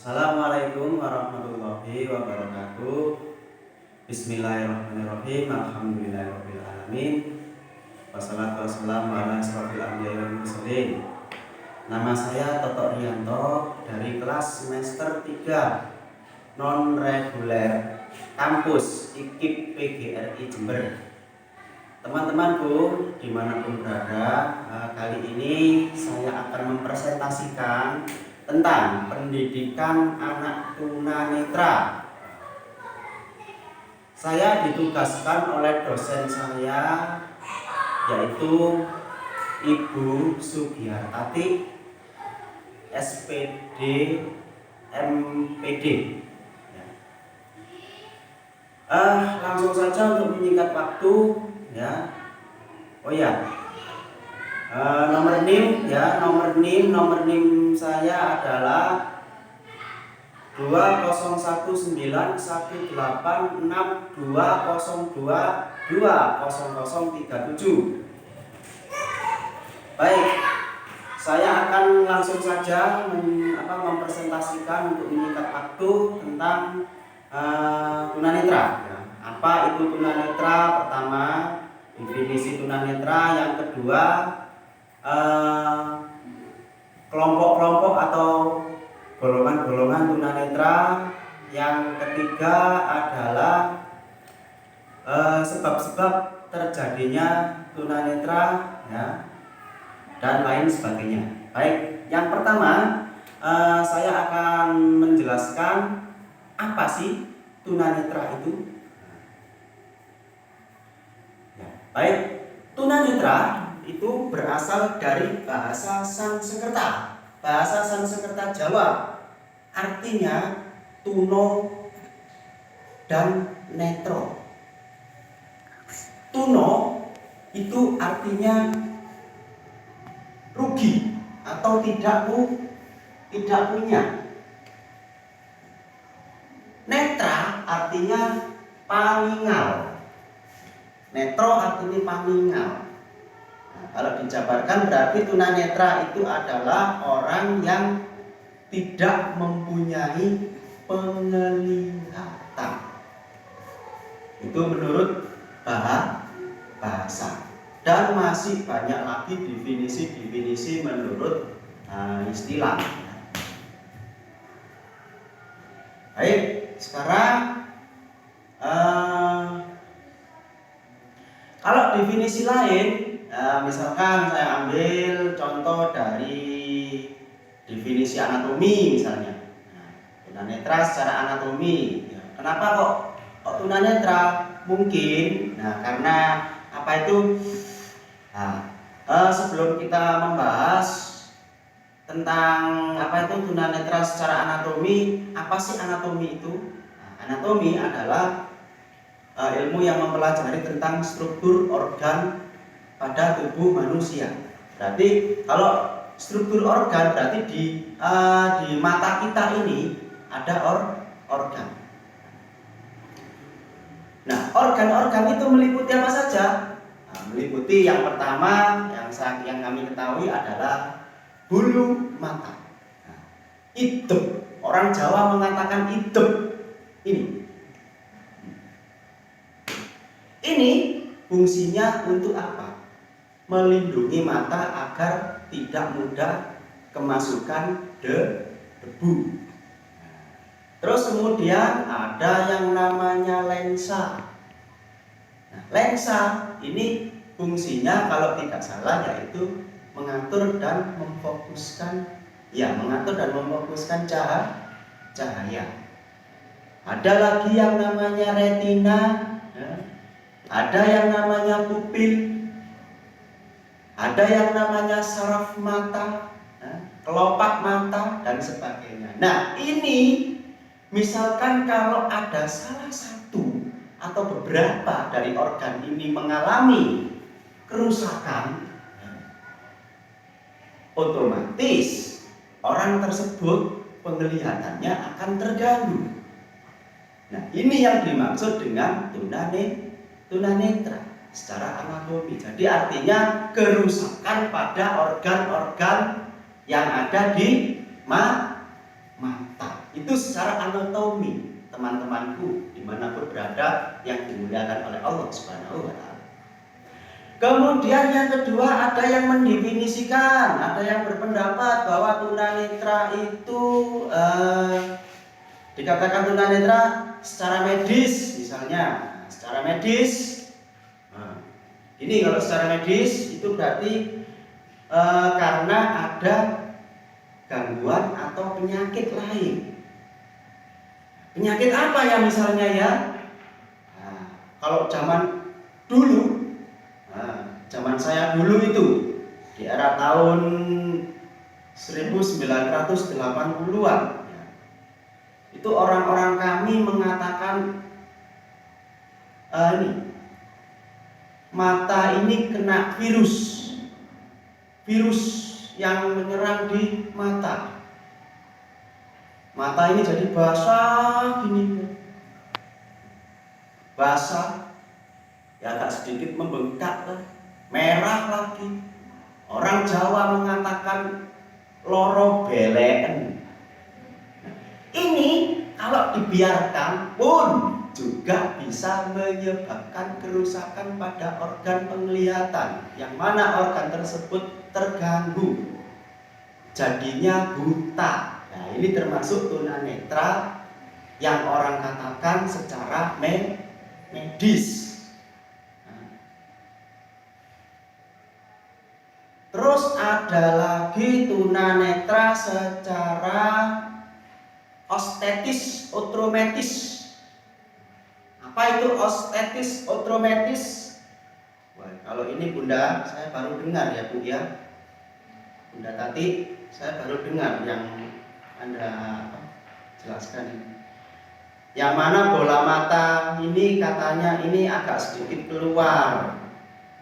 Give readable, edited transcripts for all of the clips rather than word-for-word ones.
Assalamualaikum warahmatullahi wabarakatuh. Bismillahirrahmanirrahim. Alhamdulillahirabbil alamin. Wassalatu wassalamu ala asrofil anbiya'i wal mursalin. Nama saya Toto Rianto dari kelas semester 3 non reguler kampus IKIP PGRI Jember. Teman-temanku dimanapun berada, kali ini saya akan mempresentasikan tentang pendidikan anak tunanetra. Saya ditugaskan oleh dosen saya, yaitu Ibu Sugiyartati, SPD, MPD. Langsung saja untuk menyingkat waktu, ya. Oh ya, nomor NIM saya adalah 20918620220037. Baik, saya akan langsung saja mempresentasikan untuk menyingkat waktu tentang tunanetra. Ya. Apa itu tunanetra? Pertama, definisi tunanetra. Yang kedua, kelompok-kelompok atau golongan-golongan tunanetra. Yang ketiga adalah sebab-sebab terjadinya tunanetra, ya, dan lain sebagainya. Baik, yang pertama saya akan menjelaskan apa sih tunanetra itu. Ya, baik, tunanetra itu berasal dari bahasa Sanskerta. Bahasa Sanskerta Jawa, artinya tuno dan netro. Tuno itu artinya rugi atau tidak punya. Netra artinya paningal. Netro artinya paningal. Kalau dijabarkan berarti tunanetra itu adalah orang yang tidak mempunyai penglihatan. Itu menurut bahasa. Dan masih banyak lagi definisi-definisi menurut istilah. Baik, sekarang kalau definisi lain, misalkan saya ambil contoh dari definisi anatomi misalnya. Tunanetra secara anatomi. Kenapa kok tunanetra? Mungkin, karena apa itu? Sebelum kita membahas tentang apa itu tunanetra secara anatomi, apa sih anatomi itu? Anatomi adalah ilmu yang mempelajari tentang struktur organ pada tubuh manusia. Berarti kalau struktur organ berarti di mata kita ini ada organ. Nah, organ-organ itu meliputi apa saja? Meliputi yang pertama yang kami ketahui adalah bulu mata. Idep, orang Jawa mengatakan idep. Ini fungsinya untuk apa? Melindungi mata agar tidak mudah kemasukan debu. Terus kemudian ada yang namanya lensa. Lensa ini fungsinya kalau tidak salah yaitu mengatur dan memfokuskan cahaya. Ada lagi yang namanya retina, ada yang namanya pupil, ada yang namanya saraf mata, kelopak mata, dan sebagainya. Nah, ini misalkan kalau ada salah satu atau beberapa dari organ ini mengalami kerusakan, otomatis orang tersebut penglihatannya akan terganggu. Nah, ini yang dimaksud dengan tunanetra secara anatomi. Jadi artinya kerusakan pada organ-organ yang ada di mata. Itu secara anatomi, teman-temanku dimanapun berada yang dimuliakan oleh Allah Subhanahu wa Ta'ala. Kemudian yang kedua, ada yang mendefinisikan, ada yang berpendapat bahwa tunanetra itu dikatakan tunanetra secara medis, misalnya secara medis. Ini kalau secara medis itu berarti karena ada gangguan atau penyakit lain. Penyakit apa ya misalnya ya? Kalau zaman dulu, zaman saya dulu itu di era tahun 1980-an, itu orang-orang kami mengatakan mata ini kena virus yang menyerang di mata. Mata ini jadi basah gini, basah, ya agak sedikit membengkak, merah lagi. Orang Jawa mengatakan loro belen. Ini kalau dibiarkan pun juga bisa menyebabkan kerusakan pada organ penglihatan, yang mana organ tersebut terganggu, jadinya buta. Nah, ini termasuk tunanetra yang orang katakan secara medis. Terus ada lagi tunanetra secara ostetis otrometis. Apa itu ostetis otrometis? Wah, kalau ini Bunda, saya baru dengar ya Bu ya. Bunda Tati, saya baru dengar yang Anda jelaskan ini. Yang mana bola mata ini katanya ini agak sedikit keluar,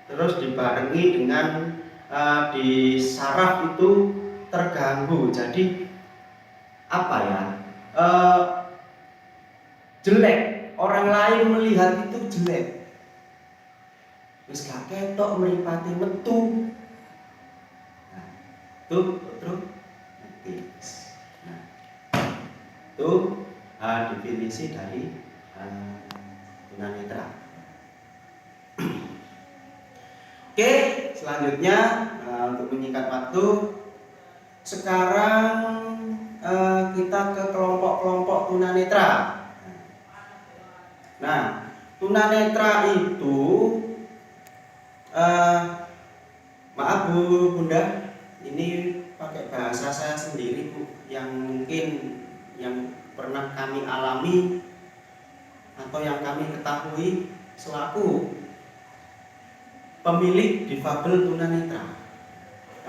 terus dibarengi dengan di saraf itu terganggu. Jadi apa ya? Jelek. Orang lain melihat itu jelek. Wis gak ketok mripate metu. Nah, terus itu definisi dari tunanetra. Oke, selanjutnya untuk menyingkat waktu, sekarang kita ke kelompok-kelompok tunanetra. Nah, tunanetra itu maaf Bu Bunda, ini pakai bahasa saya sendiri Bu, yang mungkin yang pernah kami alami atau yang kami ketahui selaku pemilik difabel tunanetra.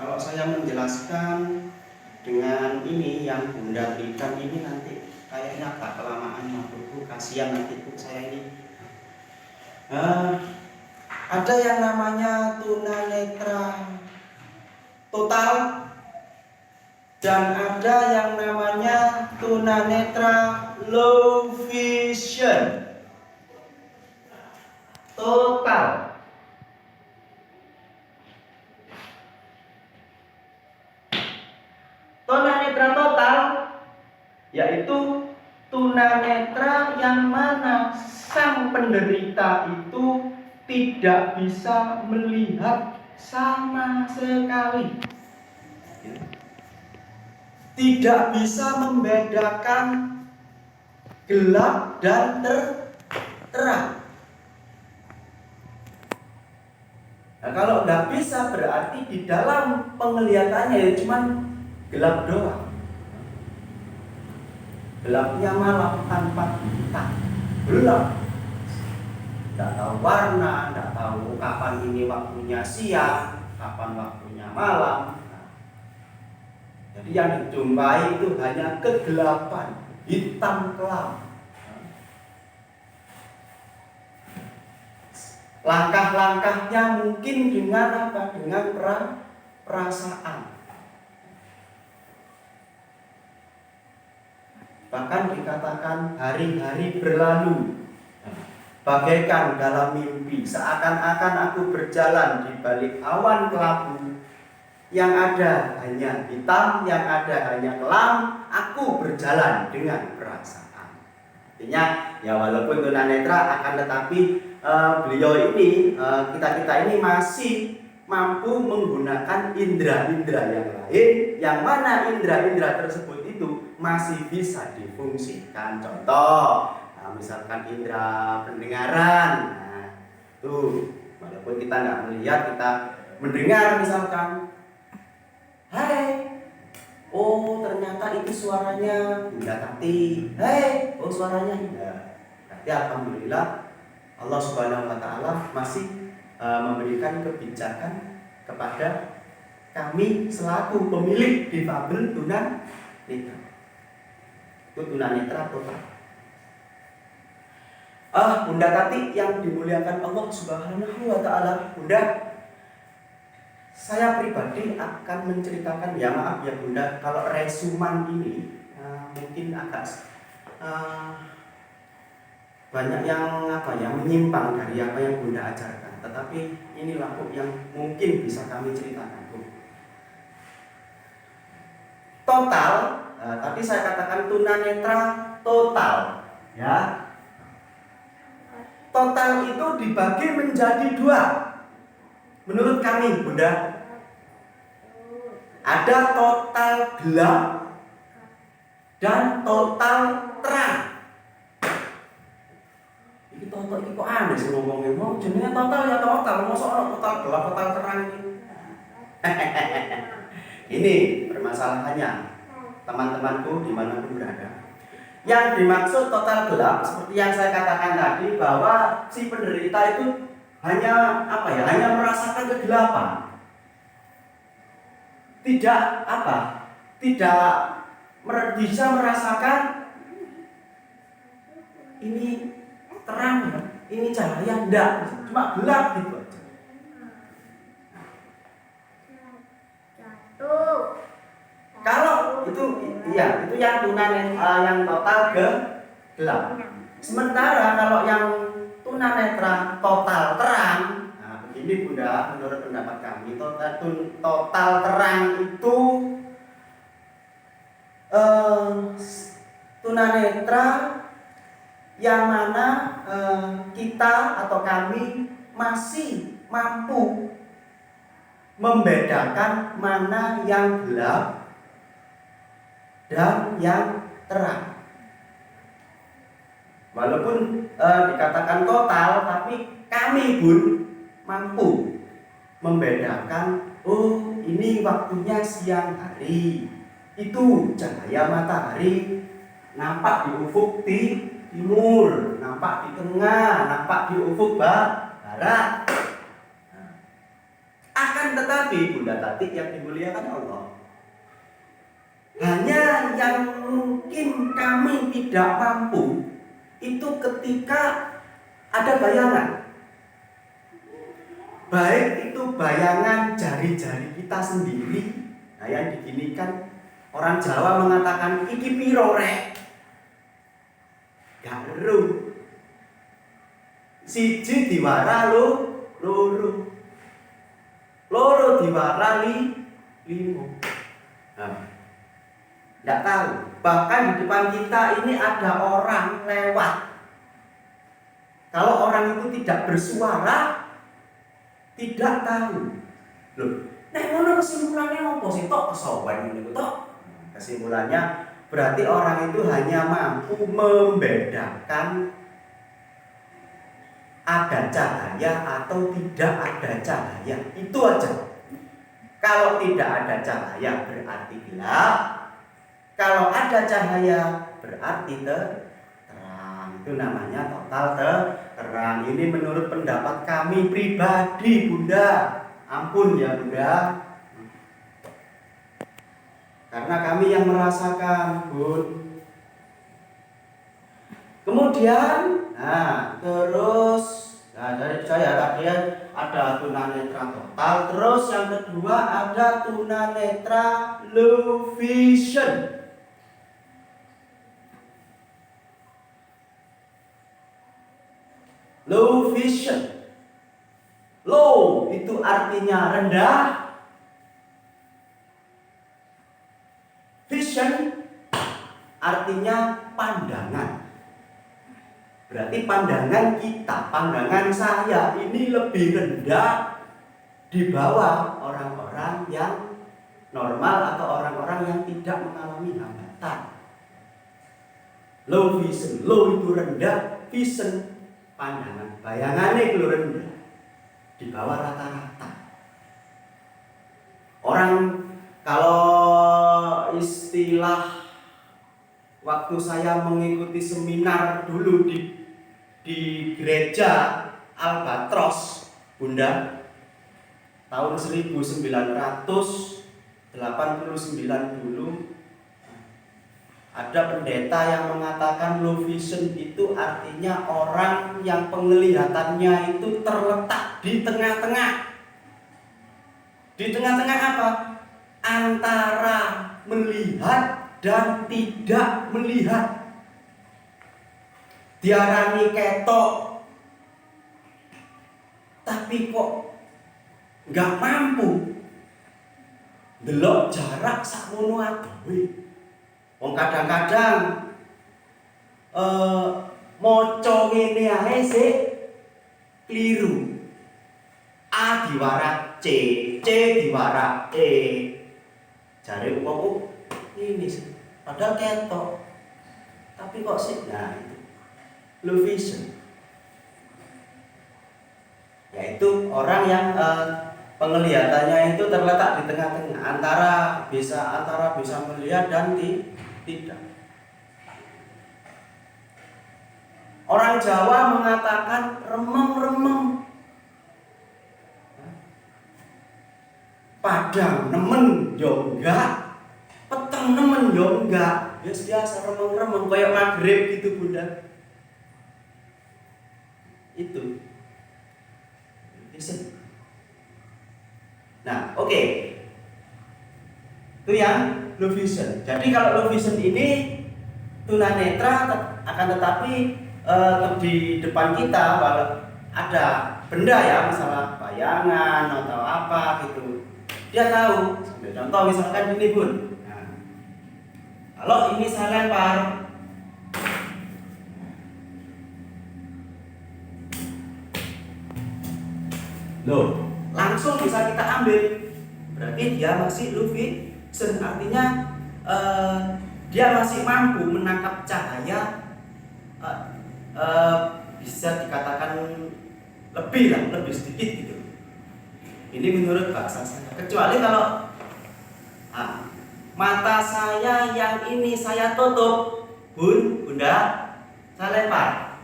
Kalau saya menjelaskan dengan ini yang Bunda berikan ini nanti kayaknya agak kelamaan Bu, kasihan nanti Bu saya ini. Ada yang namanya tunanetra total dan ada yang namanya tunanetra low vision. Total. Tunanetra total yaitu tunanetra yang mana sang penderita itu tidak bisa melihat sama sekali, tidak bisa membedakan gelap dan terang. Nah, kalau nggak bisa berarti di dalam penglihatannya ya cuman gelap doang. Gelapnya malam tanpa kita, gelap. Tidak tahu warna, tidak tahu kapan ini waktunya siang, kapan waktunya malam. Jadi yang dijumpai itu hanya kegelapan, hitam kelam. Langkah-langkahnya mungkin dengan apa? Dengan perasaan. Bahkan dikatakan hari-hari berlalu bagaikan dalam mimpi, seakan-akan aku berjalan di balik awan kelabu yang ada hanya hitam, yang ada hanya kelam, aku berjalan dengan perasaan. Artinya ya walaupun tunanetra akan tetapi beliau ini, kita ini masih mampu menggunakan indera-indera yang lain, yang mana indera-indera tersebut itu masih bisa difungsikan. Contoh, misalkan indera pendengaran, tuh walaupun kita nggak melihat, kita mendengar misalkan, hai, oh ternyata itu suaranya Bunda Tati, hai, oh suaranya Indah. Berarti alhamdulillah Allah Subhanahu Wa Taala masih memberikan kebijakan kepada kami selaku pemilik difabel tunanetra. Itu tunanetra total. Bunda Tati yang dimuliakan Allah Subhanahu Wa Taala, Bunda, saya pribadi akan menceritakan, ya maaf ya Bunda, kalau resuman ini mungkin agak banyak yang menyimpang dari apa yang Bunda ajarkan. Tetapi inilah Bu yang mungkin bisa kami ceritakan, Bu. Total, tadi saya katakan tunanetra total, ya. Total itu dibagi menjadi dua. Menurut kami, Bunda, ada total gelap dan total terang. Ini total ini kok aneh sih ngomongnya, mau jenenge total ya total, masa ono total gelap total terang ini. Ini permasalahannya, teman-temanku dimanapun berada. Yang dimaksud total gelap seperti yang saya katakan tadi, bahwa si penderita itu hanya hanya merasakan kegelapan. Tidak bisa merasakan ini terang ya, ini cahaya, enggak, cuma gelap gitu aja. Kalau itu iya, itu yang tunanetra yang total gelap. Sementara kalau yang tunanetra total terang, nah begini Bunda, menurut pendapat kami total terang itu tunanetra yang mana kita atau kami masih mampu membedakan mana yang gelap dan yang terang. Walaupun dikatakan total, tapi kami pun mampu membedakan, oh ini waktunya siang hari, itu cahaya matahari nampak di ufuk timur, nampak di tengah, nampak di ufuk barat. Akan tetapi Bunda Tati yang dimuliakan Allah, hanya yang mungkin kami tidak mampu itu ketika ada bayangan, baik itu bayangan jari-jari kita sendiri, nah yang diginikan, orang Jawa mengatakan iki piro rek, gak eru, siji diwara loro diwara limo. Tidak tahu. Bahkan di depan kita ini ada orang lewat. Kalau orang itu tidak bersuara, tidak tahu. Loh, nek ngono kesimpulannya apa sih tok kesowan niku tok? Kesimpulannya berarti orang itu hanya mampu membedakan ada cahaya atau tidak ada cahaya. Itu aja. Kalau tidak ada cahaya berarti gelap. Kalau ada cahaya berarti terang. Itu namanya total terang. Ini menurut pendapat kami pribadi, Bunda. Ampun ya Bunda. Karena kami yang merasakan, Bun. Kemudian, dari saya tadi ada tunanetra total. Terus yang kedua ada tunanetra low vision. Low vision. Low itu artinya rendah. artinya pandangan. Berarti pandangan kita, pandangan saya ini lebih rendah di bawah orang-orang yang normal atau orang-orang yang tidak mengalami hambatan. Low vision, low itu rendah, vision pandangan, bayangannya itu rendah di bawah rata-rata. Orang kalau istilah waktu saya mengikuti seminar dulu di gereja Albatros, Bunda, tahun 1989 dulu, ada pendeta yang mengatakan low vision itu artinya orang yang penglihatannya itu terletak di tengah-tengah. Di tengah-tengah apa? Antara melihat dan tidak melihat. Diarani ketok, tapi kok nggak mampu delok jarak sakmono adohe. Wong kadang-kadang maca ngene ae sik kliru. A diwarak C, C diwarak E. Jare wong ini sih, padahal ketok. Tapi kok sih, nah itu low vision. Yaitu orang yang penglihatannya itu terletak di tengah-tengah, antara bisa melihat dan tidak. Orang Jawa mengatakan remeng-remeng, padang nemen yo enggak, peteng nemen yo enggak, biasa remeng-remeng kayak maghrib gitu Bunda. Itu vision. Nah, oke. Itu yang low vision. Jadi kalau low vision ini tunanetra, akan tetapi di depan kita ada benda ya, misalnya bayangan atau apa gitu. Dia tahu. Contoh misalkan ini Bun. Nah, kalau ini saya lempar, loh, langsung bisa kita ambil. Berarti dia masih low vision, artinya dia masih mampu menangkap cahaya, bisa dikatakan lebih sedikit gitu. Ini menurut bahasa saya. Kecuali kalau mata saya yang ini saya tutup, Bunda, saya lempar,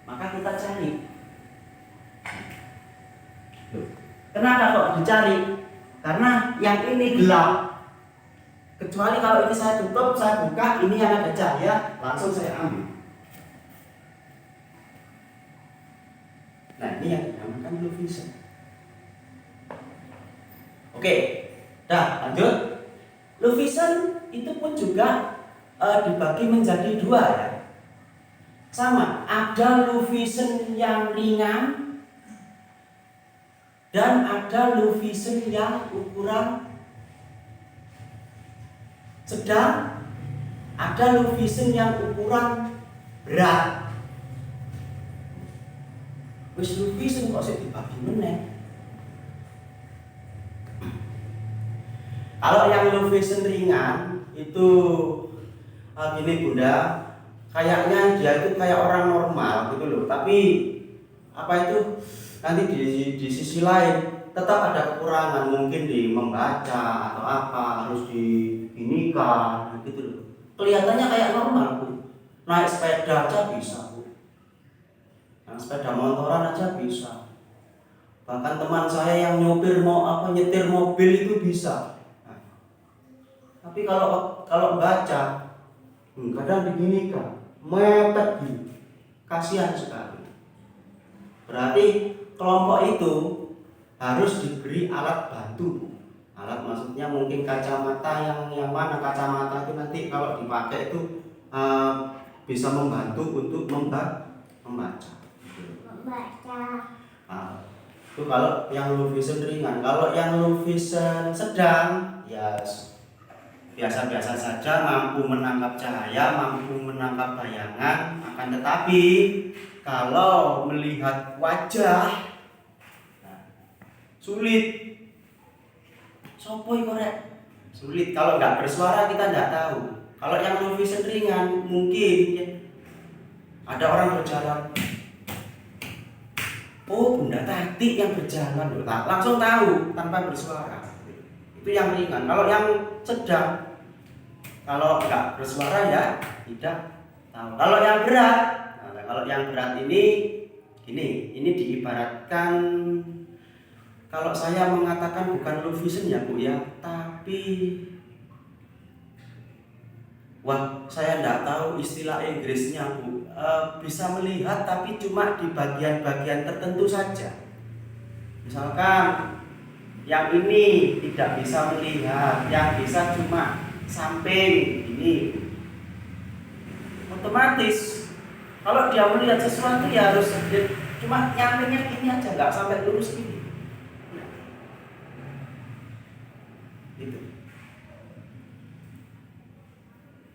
maka kita cari. Kenapa kok dicari? Karena yang ini gelap. Kecuali kalau ini saya tutup, saya buka, ini yang ada cahaya, langsung saya ambil. Nah, ini yang dinamakan low vision. Oke, dah lanjut. Low vision itu pun juga dibagi menjadi dua ya. Sama, ada low vision yang ringan dan ada low vision yang ukuran sedang, ada low vision yang ukuran berat. Wis low vision kok sih dibagi meneh. Kalau yang low vision ringan itu gini Bunda, kayaknya dia itu kayak orang normal gitu loh, tapi apa itu nanti di sisi lain tetap ada kekurangan, mungkin di membaca atau apa, harus diinikan gitu loh. Kelihatannya kayak normal Bu, naik sepeda aja bisa Bu, yang sepeda motoran aja bisa, bahkan teman saya yang nyetir mobil itu bisa. Nah, tapi kalau baca kadang diginikan, mepet gitu, kasihan sekali. Berarti kelompok itu harus diberi alat bantu. Alat maksudnya mungkin kacamata yang mana kacamata itu nanti kalau dipakai itu bisa membantu untuk membaca. Nah, itu kalau yang low vision ringan. Kalau yang low vision sedang, ya biasa-biasa saja, mampu menangkap cahaya, mampu menangkap bayangan. Akan tetapi kalau melihat wajah, nah, sulit. Sopo iku rek? Sulit. Kalau nggak bersuara kita nggak tahu. Kalau yang low vision ringan mungkin ya, ada orang berjalan, oh Bunda Tati yang berjalan loh, langsung tahu tanpa bersuara. Itu yang ringan. Kalau yang sedang, kalau nggak bersuara ya tidak tahu. Kalau yang berat, nah, kalau yang berat ini diibaratkan, kalau saya mengatakan bukan low vision ya Bu ya, tapi wah saya tidak tahu istilah Inggrisnya Bu. Bisa melihat tapi cuma di bagian-bagian tertentu saja. Misalkan yang ini tidak bisa melihat, yang bisa cuma samping ini. Otomatis kalau dia melihat sesuatu ya harus cuma nyampingnya ini aja, nggak sampai lurus ini. Gitu.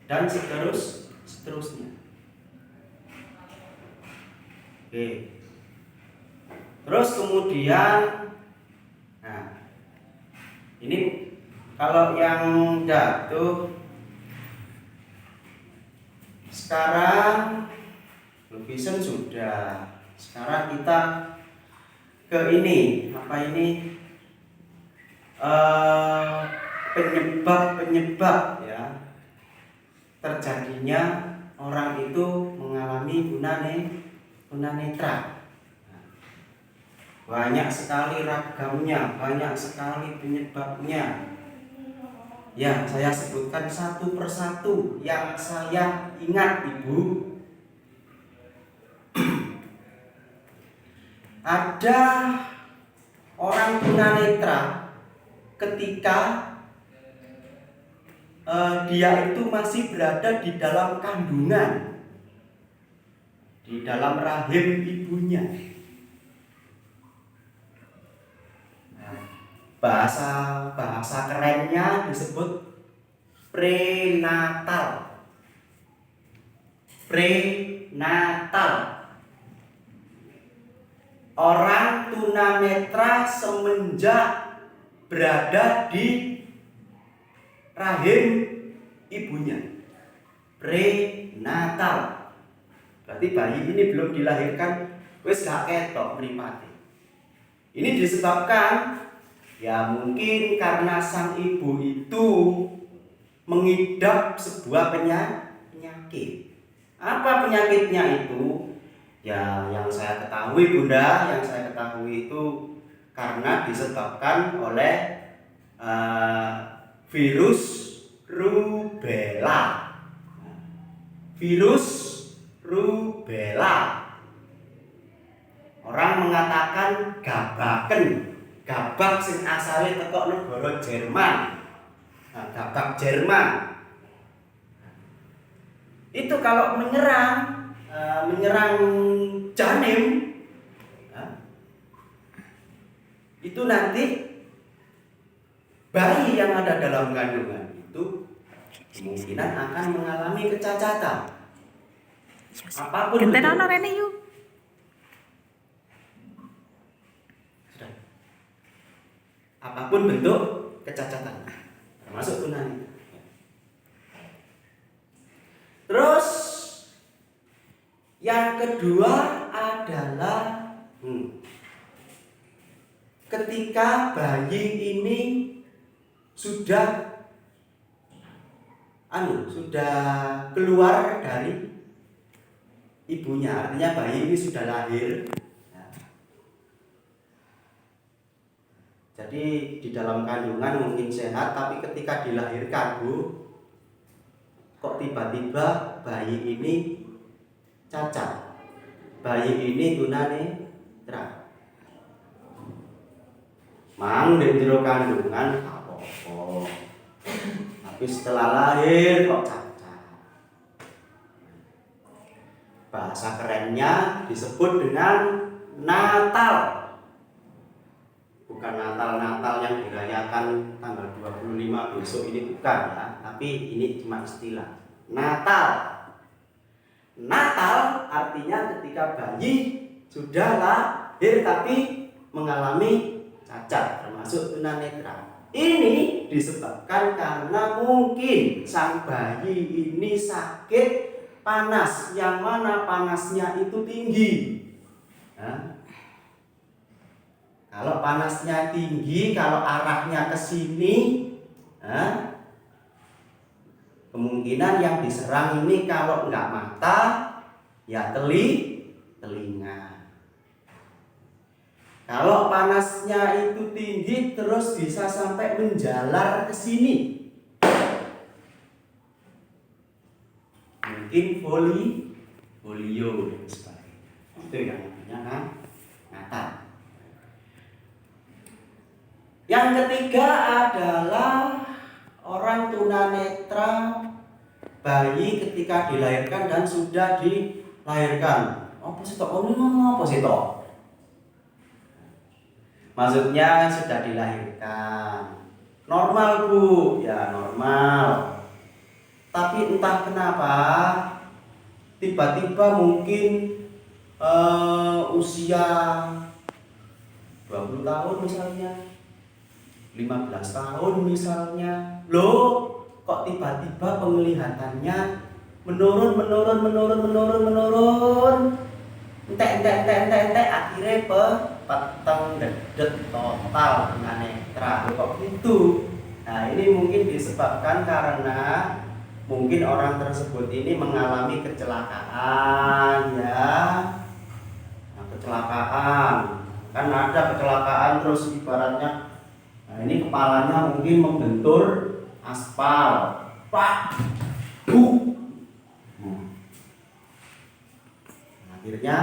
Dan seterusnya. Oke. Terus kemudian, nah ini kalau yang jatuh sekarang low vision sudah. Sekarang kita ke ini, apa ini? Penyebab ya terjadinya orang itu mengalami tunanetra. Banyak sekali ragamnya, banyak sekali penyebabnya. Ya, saya sebutkan satu persatu yang saya ingat Ibu. Ada orang tunanetra ketika dia itu masih berada di dalam kandungan, di dalam rahim ibunya. Bahasa kerennya disebut prenatal. Orang tunanetra semenjak berada di rahim ibunya. Prenatal. Berarti bayi ini belum dilahirkan, wis gak ketok mripate. Ini disebabkan ya mungkin karena sang ibu itu mengidap sebuah penyakit. Apa penyakitnya itu? Ya yang saya ketahui Bunda, yang saya ketahui itu karena disebabkan oleh virus rubella. Virus rubella. Orang mengatakan gabaken. Gabak sing asale teko negara Jerman. Nah, gabak Jerman. Itu kalau menyerang janin, itu nanti bayi yang ada dalam kandungan itu kemungkinan akan mengalami kecacatan. Apapun bentuk, apapun bentuk kecacatan, termasuk tunanetra. Terus yang kedua adalah ketika bayi ini sudah keluar dari ibunya, artinya bayi ini sudah lahir. Jadi di dalam kandungan mungkin sehat, tapi ketika dilahirkan Bu, kok tiba-tiba bayi ini cacat, bayi ini tunanetra. Mang di jero kandungan apa-apa, tapi setelah lahir kok cacat. Bahasa kerennya disebut dengan Natal. Bukan Natal yang dirayakan tanggal 25 besok ini, bukan ya, tapi tapi ini cuma istilah. Natal. Natal artinya ketika bayi sudah lahir tapi mengalami cacat, termasuk tunanetra. Ini disebabkan karena mungkin sang bayi ini sakit panas, yang mana panasnya itu tinggi. Kalau panasnya tinggi, kalau arahnya ke sini, kemungkinan yang diserang ini kalau nggak mata, ya telinga. Kalau panasnya itu tinggi terus bisa sampai menjalar ke sini, mungkin polio dan sebagainya. Itu yang namanya kan Natal. Yang ketiga adalah orang tunanetra, bayi ketika dilahirkan dan sudah dilahirkan. Apa sih toh? Apa sih toh? Maksudnya sudah dilahirkan. Normal Bu, ya normal. Tapi entah kenapa tiba-tiba mungkin usia 20 tahun misalnya, 15 tahun misalnya, loh kok tiba-tiba penglihatannya menurun, entek, akhirnya peteng dedet total tunanetra. Kok gitu? Nah, ini mungkin disebabkan karena mungkin orang tersebut ini mengalami kecelakaan, ya. Nah, kecelakaan kan ada kecelakaan terus ibaratnya, nah ini kepalanya mungkin membentur aspal, pak, akhirnya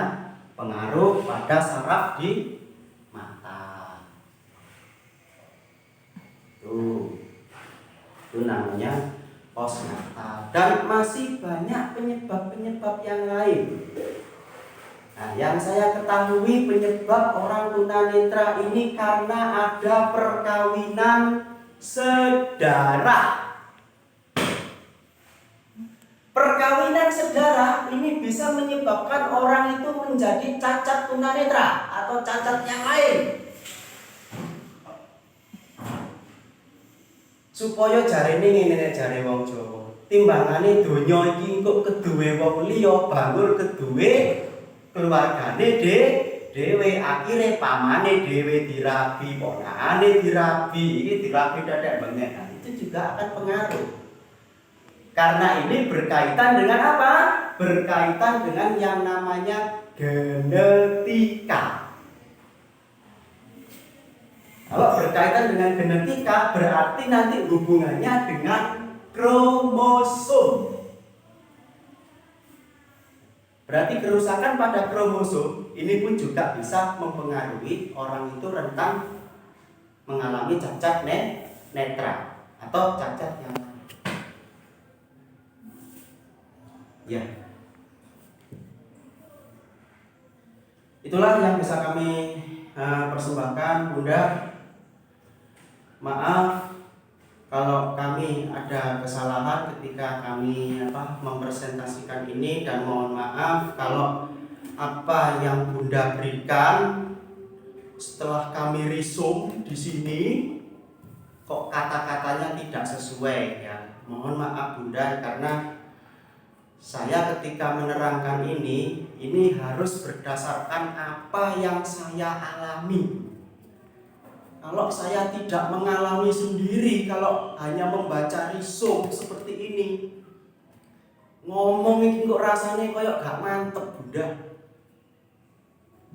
pengaruh pada saraf di mata. Itu namanya postnatal. Dan masih banyak penyebab-penyebab yang lain. Nah, yang saya ketahui penyebab orang tunanetra ini karena ada perkawinan sedara. Perkawinan sedara ini bisa menyebabkan orang itu menjadi cacat tunanetra atau cacat yang lain. Supaya jarene ngene jare wong Jawa, timbangane donya iki engko keduwe wong liya bangur keduwe keluargane dhewe, akhire pamane dhewe dirabi, ponakane dirabi, iki dirabi dadak banget. Nah, itu juga akan pengaruh. Karena ini berkaitan dengan apa? Berkaitan dengan yang namanya genetika. Kalau berkaitan dengan genetika berarti nanti hubungannya dengan kromosom. Berarti kerusakan pada kromosom ini pun juga bisa mempengaruhi orang itu rentan mengalami cacat netra atau cacat yang lain. Ya, itulah yang bisa kami persembahkan, Bunda. Maaf kalau kami ada kesalahan ketika kami mempresentasikan ini, dan mohon maaf kalau apa yang Bunda berikan setelah kami resume di sini kok kata-katanya tidak sesuai, ya. Mohon maaf Bunda, karena saya ketika menerangkan ini harus berdasarkan apa yang saya alami. Kalau saya tidak mengalami sendiri, kalau hanya membaca resume seperti ini, ngomong ini kok rasanya kayak gak mantep Bunda.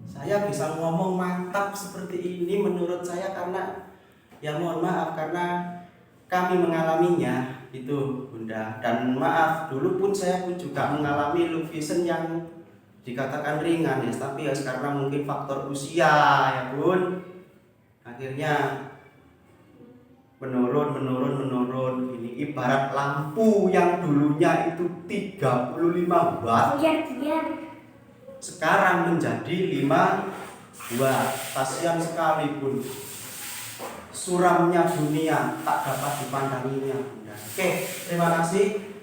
Saya bisa ngomong mantap seperti ini menurut saya karena, ya mohon maaf, karena kami mengalaminya itu Bunda. Dan maaf, dulu pun saya pun juga mengalami low vision yang dikatakan ringan, ya, tapi ya karena mungkin faktor usia, ya Bun, akhirnya menurun. Ini ibarat lampu yang dulunya itu 35 watt sekarang menjadi 5 watt. Kasihan sekali Bun. suramnya dunia tak dapat dipandanginya Bunda. Oke, terima kasih.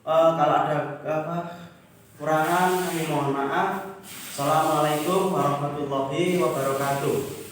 Kalau ada kurangan, kami mohon maaf. Assalamualaikum warahmatullahi wabarakatuh.